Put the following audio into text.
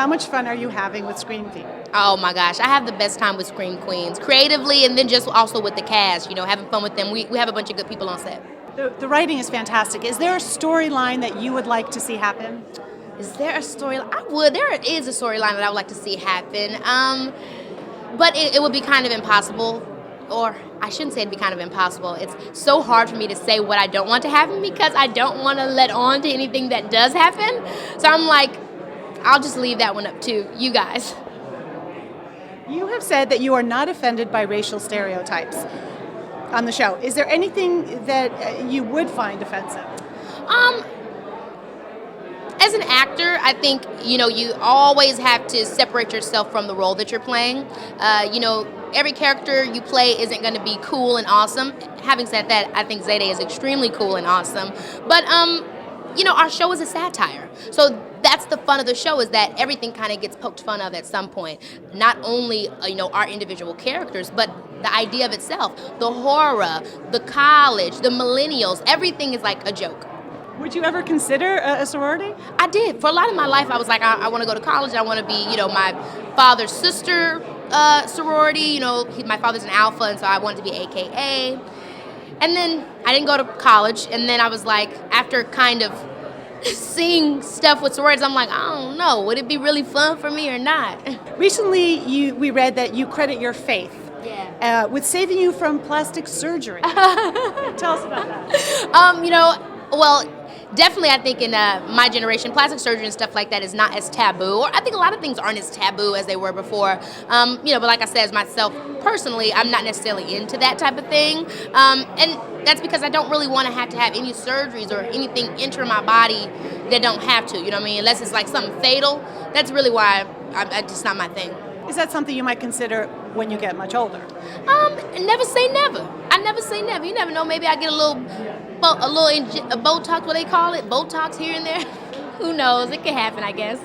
How much fun are you having with Scream Queen? Oh my gosh, I have the best time with Scream Queens, creatively and then just also with the cast, having fun with them. We have a bunch of good people on set. The writing is fantastic. Is there a storyline that you would like to see happen? Is there a storyline? There is a storyline that I would like to see happen, but it would be kind of impossible. Or I shouldn't say it'd be kind of impossible. It's so hard for me to say what I don't want to happen because I don't want to let on to anything that does happen. So I'm like, I'll just leave that one up to you guys. You have said that you are not offended by racial stereotypes on the show. Is there anything that you would find offensive? As an actor, I think, you always have to separate yourself from the role that you're playing. Every character you play isn't going to be cool and awesome. Having said that, I think Zayday is extremely cool and awesome. But, our show is a satire. So that's the fun of the show, is that everything kind of gets poked fun of at some point. Not only, our individual characters, but the idea of itself. The horror, the college, the millennials, everything is like a joke. Would you ever consider a sorority? I did. For a lot of my life, I was like, I want to go to college. I want to be, my father's sister sorority. My father's an alpha, and so I wanted to be AKA. And then I didn't go to college, and then I was like, after kind of seeing stuff with sororities, I'm like, I don't know. Would it be really fun for me or not? Recently, we read that you credit your faith with saving you from plastic surgery. Tell us about that. Definitely, I think in my generation, plastic surgery and stuff like that is not as taboo. Or I think a lot of things aren't as taboo as they were before. But like I said, as myself personally, I'm not necessarily into that type of thing. And that's because I don't really want to have any surgeries or anything enter my body that don't have to. Unless it's like something fatal. That's really why I just not my thing. Is that something you might consider when you get much older? Never say never. I never say never. You never know. Maybe I get a Botox, what they call it, Botox here and there. Who knows? It could happen, I guess.